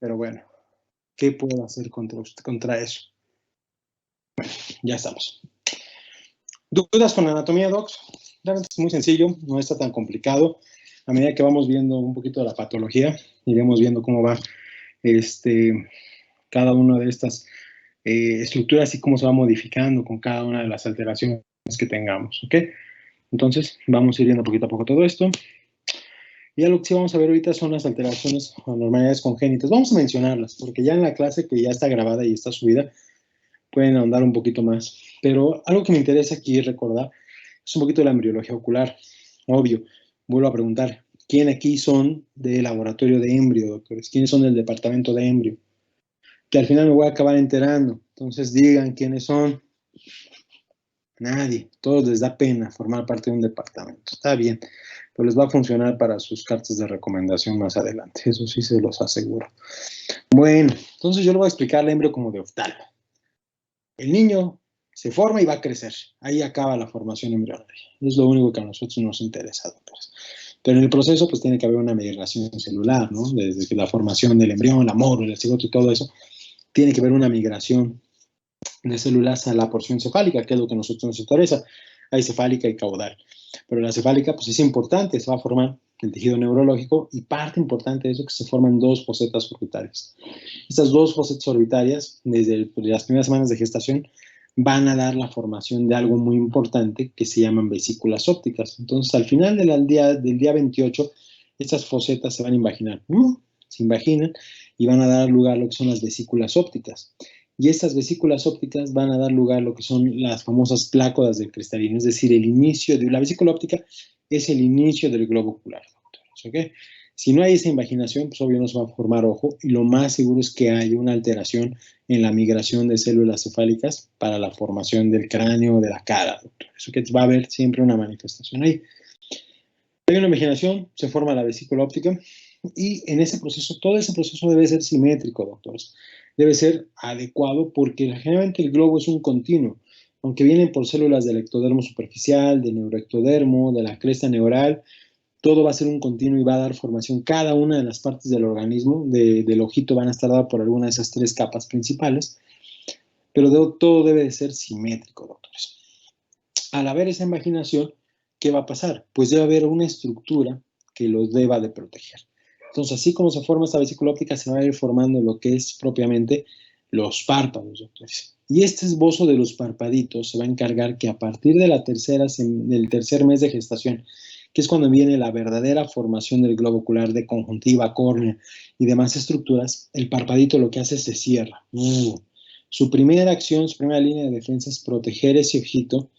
pero bueno, ¿qué puedo hacer contra eso? Bueno, ya estamos. ¿Dudas con anatomía, docs? Realmente es muy sencillo, no está tan complicado. A medida que vamos viendo un poquito de la patología, iremos viendo cómo va cada una de estas estructuras y cómo se va modificando con cada una de las alteraciones que tengamos, ¿ok? Entonces, vamos a ir viendo poquito a poco todo esto. Y algo que sí vamos a ver ahorita son las alteraciones o anormalidades congénitas. Vamos a mencionarlas, porque ya en la clase que ya está grabada y está subida, pueden ahondar un poquito más. Pero algo que me interesa aquí recordar es un poquito de la embriología ocular. Obvio, vuelvo a preguntar, ¿quién aquí son del laboratorio de embrio, doctores? ¿Quiénes son del departamento de embrio? Que al final me voy a acabar enterando. Entonces digan quiénes son. Nadie. Todos les da pena formar parte de un departamento. Está bien, pero les va a funcionar para sus cartas de recomendación más adelante. Eso sí se los aseguro. Bueno, entonces yo le voy a explicar el embrio como de oftalmo. El niño se forma y va a crecer. Ahí acaba la formación embrionaria. Es lo único que a nosotros nos interesa, doctores. Pero en el proceso, pues tiene que haber una migración celular, ¿no? Desde la formación del embrión, la módula, el cigoto y todo eso, tiene que haber una migración de células a la porción cefálica, que es lo que a nosotros nos interesa. Hay cefálica y caudal. Pero la cefálica, pues es importante, se va a formar el tejido neurológico y parte importante de eso es que se forman dos fosetas orbitales. Estas dos fosetas orbitarias, desde las primeras semanas de gestación, van a dar la formación de algo muy importante que se llaman vesículas ópticas. Entonces, al final del día 28, estas fosetas se van a invaginar. Se invaginan y van a dar lugar a lo que son las vesículas ópticas. Y estas vesículas ópticas van a dar lugar a lo que son las famosas plácodas del cristalino, es decir, el inicio de la vesícula óptica es el inicio del globo ocular, doctores, ¿ok? Si no hay esa invaginación, pues obvio no se va a formar ojo y lo más seguro es que haya una alteración en la migración de células cefálicas para la formación del cráneo o de la cara, doctor. Eso que va a haber siempre una manifestación ahí. Hay una imaginación, se forma la vesícula óptica y en ese proceso, todo ese proceso debe ser simétrico, doctores. Debe ser adecuado porque generalmente el globo es un continuo, aunque vienen por células del ectodermo superficial, del neuroectodermo, de la cresta neural, todo va a ser un continuo y va a dar formación. Cada una de las partes del organismo, del ojito, van a estar dadas por alguna de esas tres capas principales, pero todo debe de ser simétrico, doctores. Al haber esa imaginación, ¿qué va a pasar? Pues debe haber una estructura que los deba de proteger. Entonces, así como se forma esta vesícula óptica, se va a ir formando lo que es propiamente los párpados, doctores. Y este esbozo de los parpaditos se va a encargar que a partir de del tercer mes de gestación, que es cuando viene la verdadera formación del globo ocular de conjuntiva, córnea y demás estructuras, el parpadito lo que hace es se cierra. Su primera acción, su primera línea de defensa es proteger ese ojito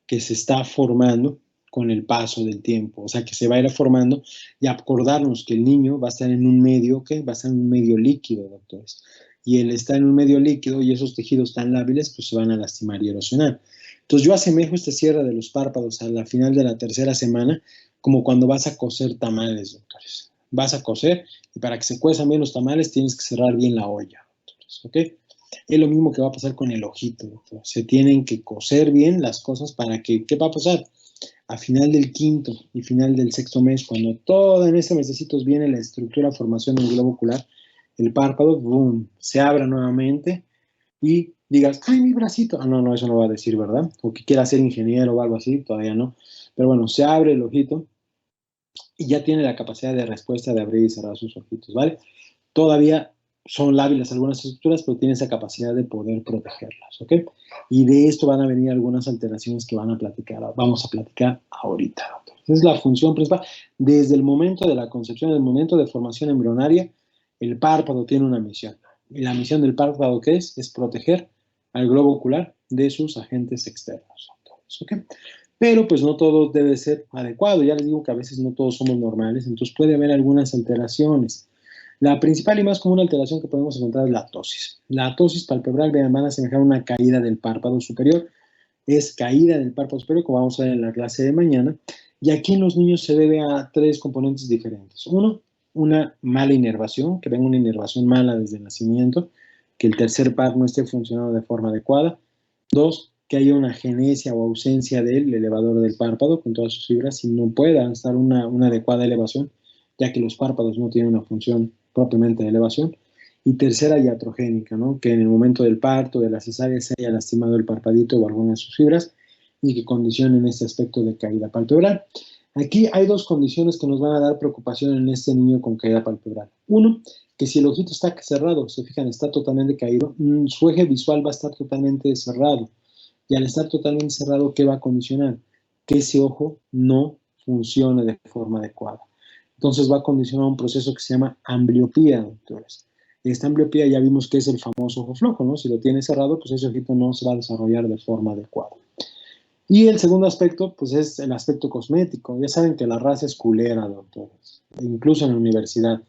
que se está formando con el paso del tiempo, o sea, que se va a ir formando y acordarnos que el niño va a estar en un medio, ¿qué? Va a estar en un medio líquido, doctores. Y él está en un medio líquido y esos tejidos tan lábiles pues se van a lastimar y erosionar. Entonces yo asemejo este cierre de los párpados a la final de la tercera semana como cuando vas a cocer tamales, doctores. Vas a cocer y para que se cuezan bien los tamales tienes que cerrar bien la olla, doctores, ¿ok? Es lo mismo que va a pasar con el ojito, doctor. Se tienen que coser bien las cosas para que, ¿qué va a pasar? A final del quinto y final del sexto mes, cuando todo en ese mesecito viene la estructura, formación del globo ocular, el párpado, boom, se abra nuevamente y digas, ¡ay, mi bracito! Ah, no, eso no va a decir, ¿verdad? O que quiera ser ingeniero o algo así, todavía no. Pero bueno, se abre el ojito y ya tiene la capacidad de respuesta de abrir y cerrar sus ojitos, ¿vale? Todavía son lábiles algunas estructuras, pero tiene esa capacidad de poder protegerlas, ¿ok? Y de esto van a venir algunas alteraciones que vamos a platicar ahorita, doctor. Esa es la función principal. Desde el momento de la concepción, el momento de formación embrionaria, el párpado tiene una misión. Y la misión del párpado, ¿qué es? Es proteger al globo ocular de sus agentes externos, doctores, ¿ok? Pero pues no todo debe ser adecuado. Ya les digo que a veces no todos somos normales, entonces puede haber algunas alteraciones. La principal y más común alteración que podemos encontrar es la ptosis. La ptosis palpebral, vean, van a asemejar una caída del párpado superior. Es caída del párpado superior, como vamos a ver en la clase de mañana. Y aquí en los niños se debe a tres componentes diferentes. Uno, una mala inervación, que venga una inervación mala desde el nacimiento, que el tercer par no esté funcionando de forma adecuada. Dos, que haya una agenesia o ausencia del elevador del párpado con todas sus fibras y no pueda estar una adecuada elevación, ya que los párpados no tienen una función propiamente de elevación. Y tercera, iatrogénica, ¿no? Que en el momento del parto, de la cesárea, se haya lastimado el parpadito o alguna de sus fibras y que condicionen este aspecto de caída palpebral. Aquí hay dos condiciones que nos van a dar preocupación en este niño con caída palpebral. Uno, que si el ojito está cerrado, se fijan, está totalmente caído, su eje visual va a estar totalmente cerrado. Y al estar totalmente cerrado, ¿qué va a condicionar? Que ese ojo no funcione de forma adecuada. Entonces va a condicionar un proceso que se llama ambliopía, doctores. Esta ambliopía ya vimos que es el famoso ojo flojo, ¿no? Si lo tiene cerrado, pues ese ojito no se va a desarrollar de forma adecuada. Y el segundo aspecto, pues es el aspecto cosmético. Ya saben que la raza es culera, doctores, incluso en la universidad.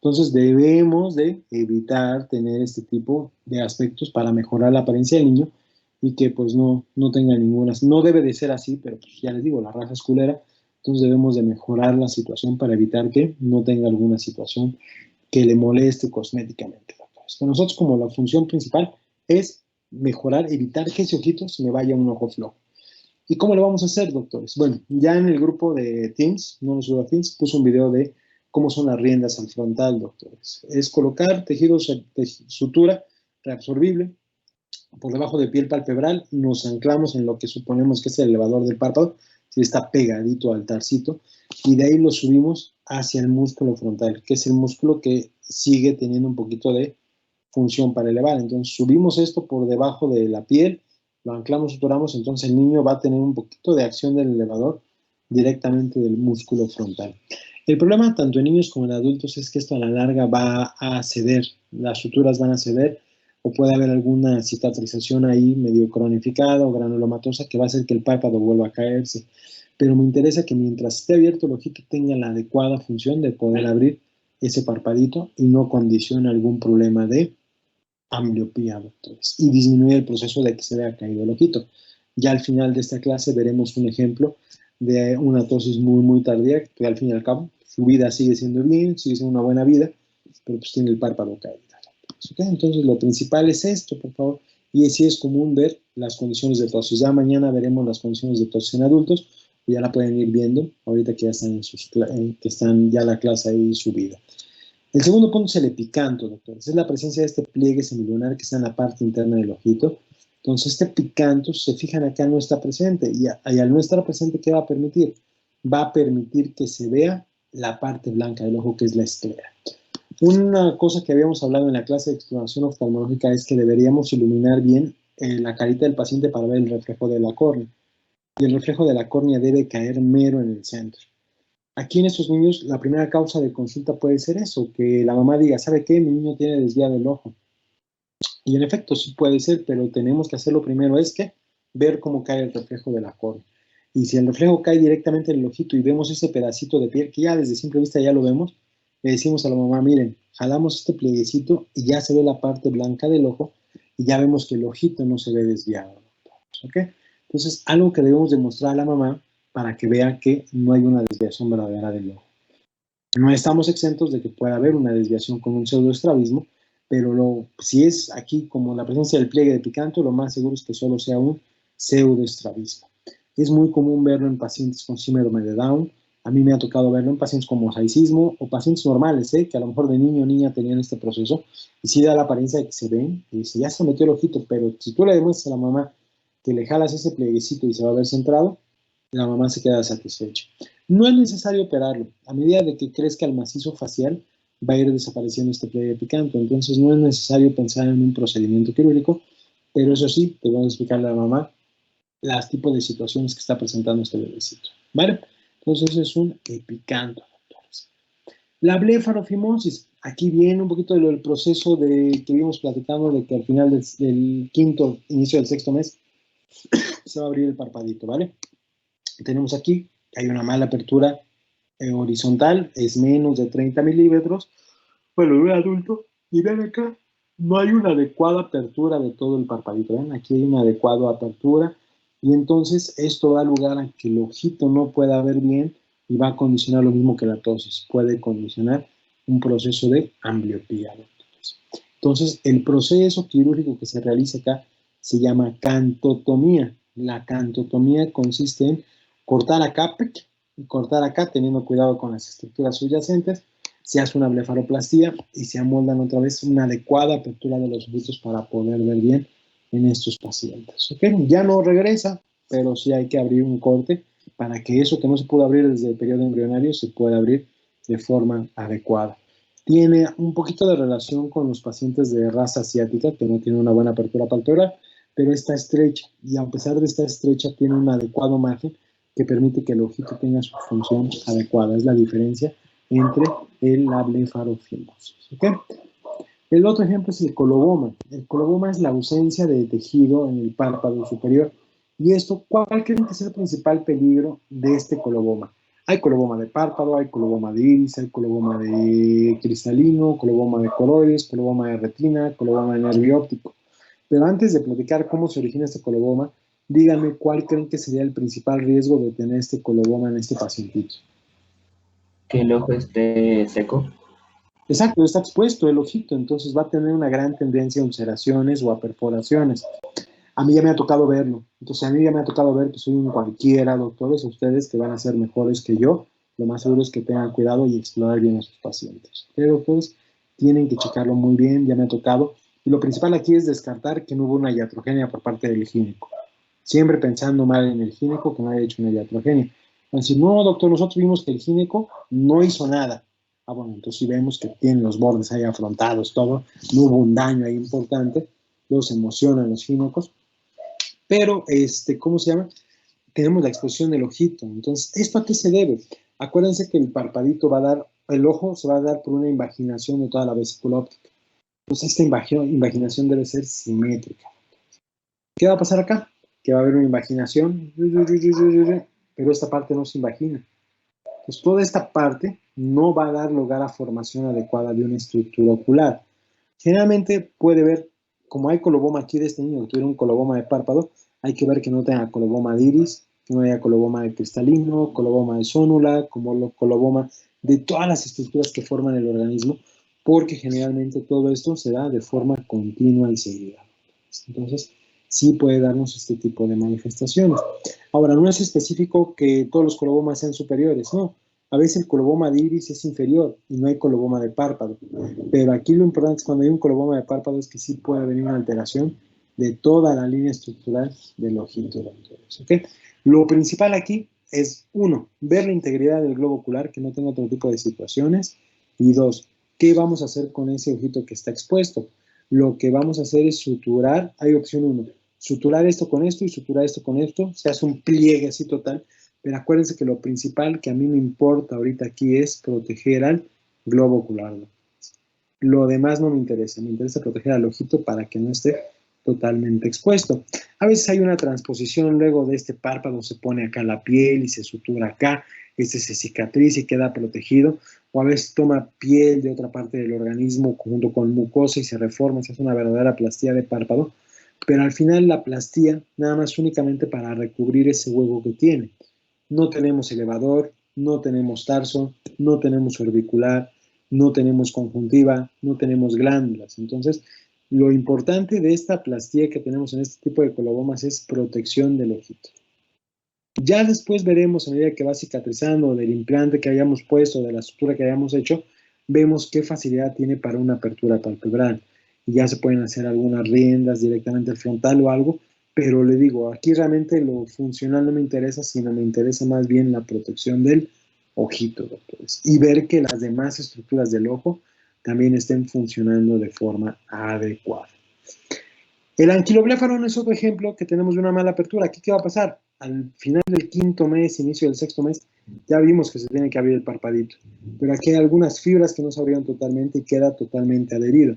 Entonces debemos de evitar tener este tipo de aspectos para mejorar la apariencia del niño y que pues no tenga ninguna, no debe de ser así, pero pues ya les digo, la raza es culera, entonces debemos de mejorar la situación para evitar que no tenga alguna situación que le moleste cosméticamente, doctores. Pero nosotros como la función principal es mejorar, evitar que ese ojito se me vaya a un ojo flojo. ¿Y cómo lo vamos a hacer, doctores? Bueno, ya en el grupo de Teams, no nos suba Teams, puse un video de cómo son las riendas al frontal, doctores. Es colocar tejido de sutura reabsorbible por debajo de piel palpebral, nos anclamos en lo que suponemos que es el elevador del párpado, si está pegadito al tarcito, y de ahí lo subimos hacia el músculo frontal, que es el músculo que sigue teniendo un poquito de función para elevar. Entonces subimos esto por debajo de la piel, lo anclamos, suturamos, entonces el niño va a tener un poquito de acción del elevador directamente del músculo frontal. El problema tanto en niños como en adultos es que esto a la larga va a ceder, las suturas van a ceder o puede haber alguna cicatrización ahí medio cronificada o granulomatosa que va a hacer que el párpado vuelva a caerse. Pero me interesa que mientras esté abierto el ojito tenga la adecuada función de poder abrir ese parpadito y no condicione algún problema de ambliopía, doctores, y disminuye el proceso de que se vea caído el ojito. Ya al final de esta clase veremos un ejemplo de una tosis muy tardía, que al fin y al cabo su vida sigue siendo bien, sigue siendo una buena vida, pero pues tiene el párpado caído. ¿Okay? Entonces lo principal es esto, por favor, y sí es común ver las condiciones de tosis. Ya mañana veremos las condiciones de tosis en adultos, y ya la pueden ir viendo ahorita que ya están, que están ya la clase ahí subida. El segundo punto es el epicanto, doctores. Es la presencia de este pliegue semilunar que está en la parte interna del ojito. Entonces, este epicanto, se fijan acá, no está presente. Y al no estar presente, ¿qué va a permitir? Va a permitir que se vea la parte blanca del ojo, que es la esclera. Una cosa que habíamos hablado en la clase de exploración oftalmológica es que deberíamos iluminar bien la carita del paciente para ver el reflejo de la córnea. Y el reflejo de la córnea debe caer mero en el centro. Aquí en estos niños, la primera causa de consulta puede ser eso, que la mamá diga, ¿sabe qué? Mi niño tiene desviado el ojo. Y en efecto, sí puede ser, pero tenemos que hacerlo primero, es que ver cómo cae el reflejo de la córnea. Y si el reflejo cae directamente en el ojito y vemos ese pedacito de piel, que ya desde simple vista ya lo vemos, le decimos a la mamá, miren, jalamos este plieguecito y ya se ve la parte blanca del ojo y ya vemos que el ojito no se ve desviado. ¿Ok? Entonces, algo que debemos demostrar a la mamá para que vea que no hay una desviación verdadera del ojo. No estamos exentos de que pueda haber una desviación con un pseudoestrabismo, pero si es aquí como la presencia del pliegue de picanto, lo más seguro es que solo sea un pseudoestrabismo. Es muy común verlo en pacientes con síndrome de Down. A mí me ha tocado verlo en pacientes con mosaicismo o pacientes normales, que a lo mejor de niño o niña tenían este proceso y sí da la apariencia de que se ven y dice, ya se metió el ojito, pero si tú le demuestras a la mamá que le jalas ese plieguecito y se va a ver centrado, la mamá se queda satisfecha. No es necesario operarlo. A medida de que crezca el macizo facial, va a ir desapareciendo este pliegue picante. Entonces no es necesario pensar en un procedimiento quirúrgico, pero eso sí, te voy a explicarle a la mamá los tipos de situaciones que está presentando este bebecito. ¿Vale? Entonces eso es un epicanto, doctores. La blefarofimosis. Aquí viene un poquito del proceso que vimos platicando de que al final del quinto, inicio del sexto mes, se va a abrir el parpadito, ¿vale? Tenemos aquí, hay una mala apertura horizontal, es menos de 30 milímetros, bueno, un adulto, y ven acá, no hay una adecuada apertura de todo el parpadito, ¿ven? Aquí hay una adecuada apertura, y entonces esto da lugar a que el ojito no pueda ver bien, y va a condicionar lo mismo que la tosis, puede condicionar un proceso de ambliopía. Entonces, el proceso quirúrgico que se realiza acá se llama cantotomía. La cantotomía consiste en cortar acá y cortar acá, teniendo cuidado con las estructuras subyacentes, se hace una blefaroplastía y se amoldan otra vez una adecuada apertura de los ojitos para poder ver bien en estos pacientes. ¿Okay? Ya no regresa, pero sí hay que abrir un corte para que eso que no se pudo abrir desde el periodo embrionario se pueda abrir de forma adecuada. Tiene un poquito de relación con los pacientes de raza asiática que no tienen una buena apertura palpebral, pero está estrecha y a pesar de estar estrecha tiene un adecuado margen que permite que el ojito tenga su función adecuada. Es la diferencia entre la blefarofimosis. ¿Okay? El otro ejemplo es el coloboma. El coloboma es la ausencia de tejido en el párpado superior. Y esto, ¿cuál creen que es el principal peligro de este coloboma? Hay coloboma de párpado, hay coloboma de iris, hay coloboma de cristalino, coloboma de coroides, coloboma de retina, coloboma de nervio óptico. Pero antes de platicar cómo se origina este coloboma, díganme cuál creen que sería el principal riesgo de tener este coloboma en este pacientito. Que el ojo esté seco. Exacto, está expuesto el ojito, entonces va a tener una gran tendencia a ulceraciones o a perforaciones. A mí ya me ha tocado verlo, entonces a mí ya me ha tocado ver que soy un cualquiera, doctores, ustedes que van a ser mejores que yo, lo más seguro es que tengan cuidado y explorar bien a sus pacientes. Pero doctores, tienen que checarlo muy bien, ya me ha tocado. Y lo principal aquí es descartar que no hubo una iatrogenia por parte del gineco. Siempre pensando mal en el gineco que no haya hecho una iatrogenia. Van a decir, no, doctor, nosotros vimos que el gineco no hizo nada. Ah, bueno, entonces si vemos que tienen los bordes ahí afrontados, todo, no hubo un daño ahí importante, los emocionan los ginecos, pero, ¿cómo se llama? Tenemos la exposición del ojito. Entonces, ¿esto a qué se debe? Acuérdense que el parpadito va a dar, el ojo se va a dar por una invaginación de toda la vesícula óptica. Entonces, esta invaginación debe ser simétrica. ¿Qué va a pasar acá? Que va a haber una invaginación, pero esta parte no se invagina. Pues toda esta parte no va a dar lugar a formación adecuada de una estructura ocular. Generalmente puede ver, como hay coloboma aquí de este niño que tuviera un coloboma de párpado, hay que ver que no tenga coloboma de iris, que no haya coloboma de cristalino, coloboma de zónula, como coloboma de todas las estructuras que forman el organismo, porque generalmente todo esto se da de forma continua y seguida. Entonces, sí puede darnos este tipo de manifestaciones. Ahora, no es específico que todos los colobomas sean superiores, no. A veces el coloboma de iris es inferior y no hay coloboma de párpado. Pero aquí lo importante es cuando hay un coloboma de párpado es que sí puede venir una alteración de toda la línea estructural del ojito, doctores. ¿Okay? Lo principal aquí es, uno, ver la integridad del globo ocular, que no tenga otro tipo de situaciones. Y dos, ¿qué vamos a hacer con ese ojito que está expuesto? Lo que vamos a hacer es suturar, hay opción 1, suturar esto con esto y suturar esto con esto, se hace un pliegue así total, pero acuérdense que lo principal que a mí me importa ahorita aquí es proteger al globo ocular. Lo demás no me interesa proteger al ojito para que no esté totalmente expuesto. A veces hay una transposición, luego de este párpado se pone acá la piel y se sutura acá, se cicatriza y queda protegido, o a veces toma piel de otra parte del organismo junto con mucosa y se reforma, se hace una verdadera plastía de párpado, pero al final la plastía nada más únicamente para recubrir ese hueco que tiene. No tenemos elevador, no tenemos tarso, no tenemos orbicular, no tenemos conjuntiva, no tenemos glándulas. Entonces, lo importante de esta plastía que tenemos en este tipo de colobomas es protección del ojito. Ya después veremos, a medida que va cicatrizando, del implante que hayamos puesto, de la sutura que hayamos hecho, vemos qué facilidad tiene para una apertura palpebral. Y ya se pueden hacer algunas riendas directamente al frontal o algo, pero le digo, aquí realmente lo funcional no me interesa, sino me interesa más bien la protección del ojito, doctores. Y ver que las demás estructuras del ojo también estén funcionando de forma adecuada. El anquilobléfaro es otro ejemplo que tenemos de una mala apertura. ¿Aquí qué va a pasar? Al final del quinto mes, inicio del sexto mes, ya vimos que se tiene que abrir el parpadito. Pero aquí hay algunas fibras que no se abrieron totalmente y queda totalmente adherido.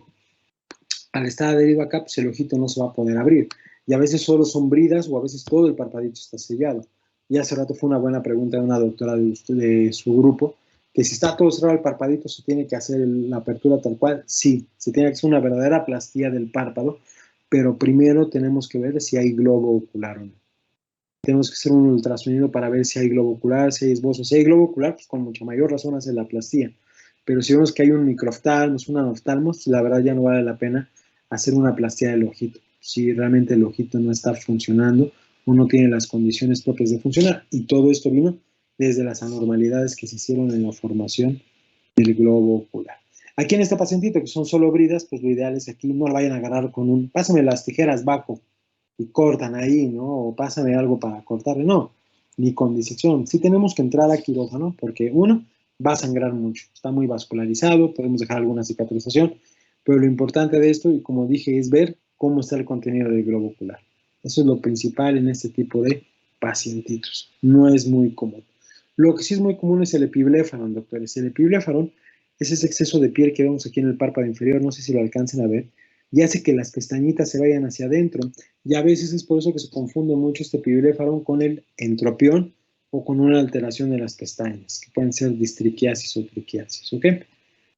Al estar adherido acá, pues el ojito no se va a poder abrir. Y a veces solo son bridas o a veces todo el parpadito está sellado. Y hace rato fue una buena pregunta de una doctora de su grupo, que si está todo cerrado el parpadito, ¿se tiene que hacer la apertura tal cual? Sí, se tiene que hacer una verdadera plastía del párpado, pero primero tenemos que ver si hay globo ocular o no. Tenemos que hacer un ultrasonido para ver si hay globo ocular, si hay esbozo. Si hay globo ocular, pues con mucha mayor razón hace la plastía. Pero si vemos que hay un microoftalmos, un anoftalmos, la verdad ya no vale la pena hacer una plastía del ojito. Si realmente el ojito no está funcionando o no tiene las condiciones propias de funcionar. Y todo esto vino desde las anormalidades que se hicieron en la formación del globo ocular. Aquí en este pacientito, que son solo bridas, pues lo ideal es aquí no lo vayan a agarrar con un, pásame las tijeras bajo, y cortan ahí, ¿no? O pásame algo para cortarle, no, ni con disección. Sí tenemos que entrar a quirófano, porque uno, va a sangrar mucho, está muy vascularizado, podemos dejar alguna cicatrización, pero lo importante de esto, y como dije, es ver cómo está el contenido del globo ocular. Eso es lo principal en este tipo de pacientitos. No es muy común. Lo que sí es muy común es el epibléfaron, doctores. El epibléfaron es ese exceso de piel que vemos aquí en el párpado inferior, no sé si lo alcancen a ver, y hace que las pestañitas se vayan hacia adentro. Y a veces es por eso que se confunde mucho este epibléfaron con el entropión o con una alteración de las pestañas, que pueden ser distriquiasis o triquiasis, ¿ok?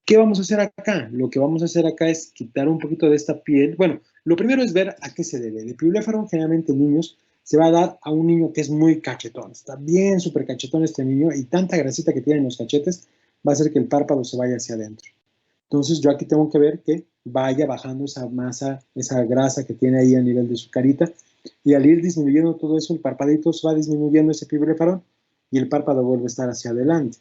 ¿Qué vamos a hacer acá? Lo que vamos a hacer acá es quitar un poquito de esta piel. Bueno, lo primero es ver a qué se debe. El epibléfaron generalmente en niños se va a dar a un niño que es muy cachetón. Está bien súper cachetón este niño y tanta grasita que tiene en los cachetes va a hacer que el párpado se vaya hacia adentro. Entonces yo aquí tengo que ver que vaya bajando esa masa, esa grasa que tiene ahí a nivel de su carita, y al ir disminuyendo todo eso, el parpadito se va disminuyendo ese epibléfaron y el párpado vuelve a estar hacia adelante.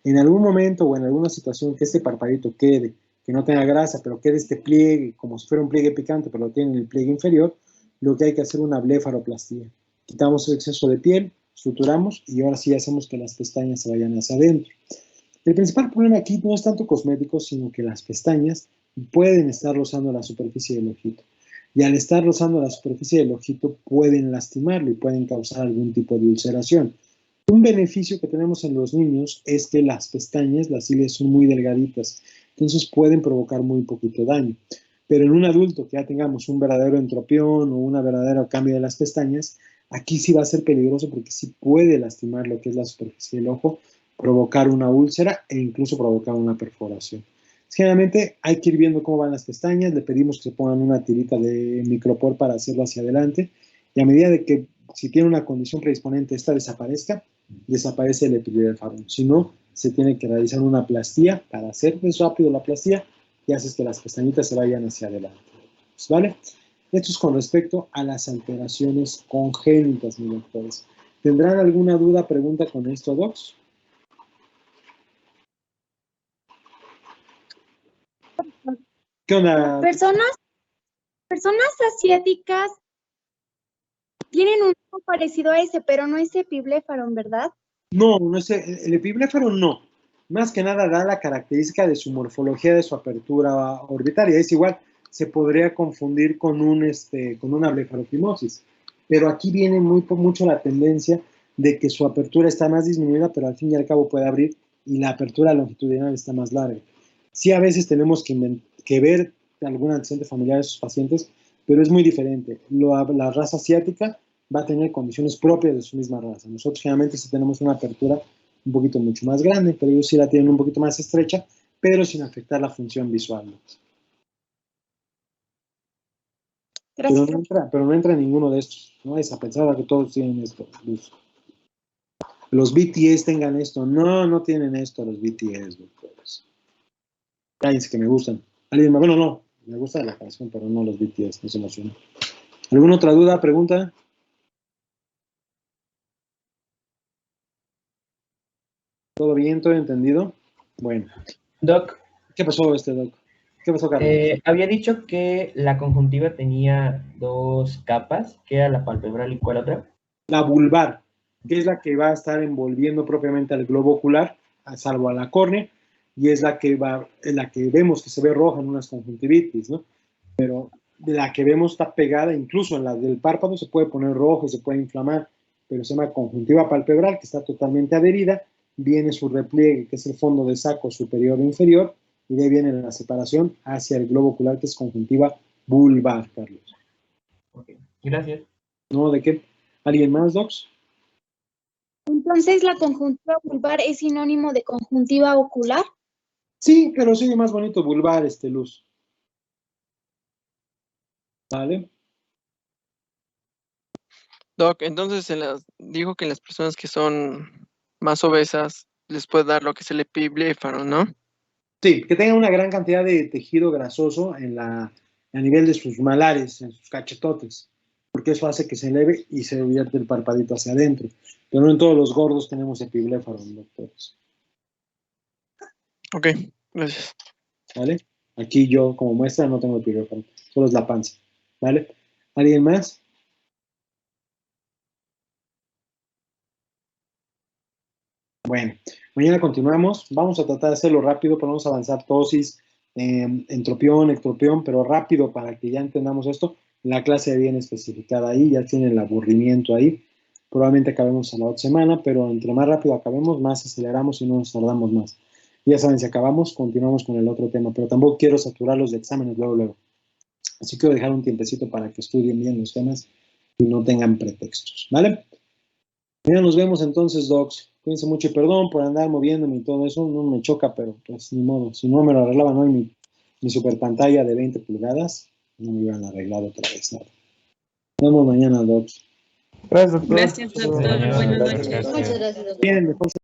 En algún momento o en alguna situación que este parpadito quede, que no tenga grasa, pero quede este pliegue, como si fuera un pliegue picante, pero lo tiene en el pliegue inferior, lo que hay que hacer es una blefaroplastía. Quitamos el exceso de piel, suturamos y ahora sí hacemos que las pestañas se vayan hacia adentro. El principal problema aquí no es tanto cosmético, sino que las pestañas pueden estar rozando la superficie del ojito. Y al estar rozando la superficie del ojito pueden lastimarlo y pueden causar algún tipo de ulceración. Un beneficio que tenemos en los niños es que las pestañas, las cilias son muy delgaditas, entonces pueden provocar muy poquito daño. Pero en un adulto que ya tengamos un verdadero entropión o un verdadero cambio de las pestañas, aquí sí va a ser peligroso porque sí puede lastimar lo que es la superficie del ojo, provocar una úlcera e incluso provocar una perforación. Generalmente hay que ir viendo cómo van las pestañas, le pedimos que se pongan una tirita de micropor para hacerlo hacia adelante y a medida de que si tiene una condición predisponente esta desaparezca, desaparece el epidefáron. Si no, se tiene que realizar una plastía para hacer más rápido la plastía y haces que las pestañitas se vayan hacia adelante. ¿Vale? Esto es con respecto a las alteraciones congénitas, mis doctores. ¿Tendrán alguna duda, pregunta con esto, docs? ¿Qué onda? Personas asiáticas tienen un poco parecido a ese, pero no es epibléfaron, ¿verdad? No, no es el epibléfaro no. Más que nada da la característica de su morfología, de su apertura orbitaria. Es igual, se podría confundir con con una blefaroquimosis. Pero aquí viene mucho la tendencia de que su apertura está más disminuida, pero al fin y al cabo puede abrir y la apertura longitudinal está más larga. Sí, a veces tenemos que ver algún antecedente familiar de sus pacientes, pero es muy diferente. La raza asiática va a tener condiciones propias de su misma raza. Nosotros generalmente sí tenemos una apertura un poquito mucho más grande, pero ellos sí la tienen un poquito más estrecha, pero sin afectar la función visual. Gracias. Pero no entra ninguno de estos, no es a pensar que todos tienen esto. Los BTS tengan esto, no tienen esto los BTS, doctores. Cállense que me gustan. Alguien, bueno, no, me gusta la canción, pero no los BTS, no se emociona. ¿Alguna otra duda, pregunta? ¿Todo bien? ¿Todo entendido? Bueno. Doc, ¿Qué pasó, doc? ¿Qué pasó, Carlos? había dicho que la conjuntiva tenía dos capas, que era la palpebral y cuál otra. La vulvar, que es la que va a estar envolviendo propiamente al globo ocular, a salvo a la córnea, y es la que vemos que se ve roja en unas conjuntivitis, ¿no? Pero de la que vemos está pegada, incluso en la del párpado se puede poner rojo, se puede inflamar, pero se llama conjuntiva palpebral, que está totalmente adherida, viene su repliegue, que es el fondo de saco superior e inferior, y de ahí viene la separación hacia el globo ocular, que es conjuntiva vulvar, Carlos. Ok, gracias. ¿No? ¿De qué? ¿Alguien más, docs? Entonces, ¿la conjuntiva vulvar es sinónimo de conjuntiva ocular? Sí, pero sigue más bonito vulvar, Luz. ¿Vale? Doc, entonces dijo que en las personas que son más obesas les puede dar lo que es el epibléfaro, ¿no? Sí, que tengan una gran cantidad de tejido grasoso a nivel de sus malares, en sus cachetotes, porque eso hace que se eleve y se vierte el parpadito hacia adentro. Pero no en todos los gordos tenemos epibléfaro, doctores. Ok, gracias. ¿Vale? Aquí yo, como muestra, no tengo el pirófano, solo es la panza. ¿Vale? ¿Alguien más? Bueno, mañana continuamos. Vamos a tratar de hacerlo rápido, pero vamos a avanzar tosis, entropión, ectropión, pero rápido para que ya entendamos esto. La clase viene especificada ahí, ya tiene el aburrimiento ahí. Probablemente acabemos a la otra semana, pero entre más rápido acabemos, más aceleramos y no nos tardamos más. Ya saben, si acabamos, continuamos con el otro tema, pero tampoco quiero saturarlos de exámenes luego. Así que quiero dejar un tiempecito para que estudien bien los temas y no tengan pretextos, ¿vale? Mañana nos vemos entonces, docs. Cuídense mucho y perdón por andar moviéndome y todo eso, no me choca, pero pues ni modo. Si no me lo arreglaban hoy mi super pantalla de 20 pulgadas, no me hubieran arreglado otra vez nada. Nos vemos mañana, docs. Gracias, doctor. Gracias, doctor. Buenas Buenas noches. noches. Muchas gracias, doctor. Bien, mejor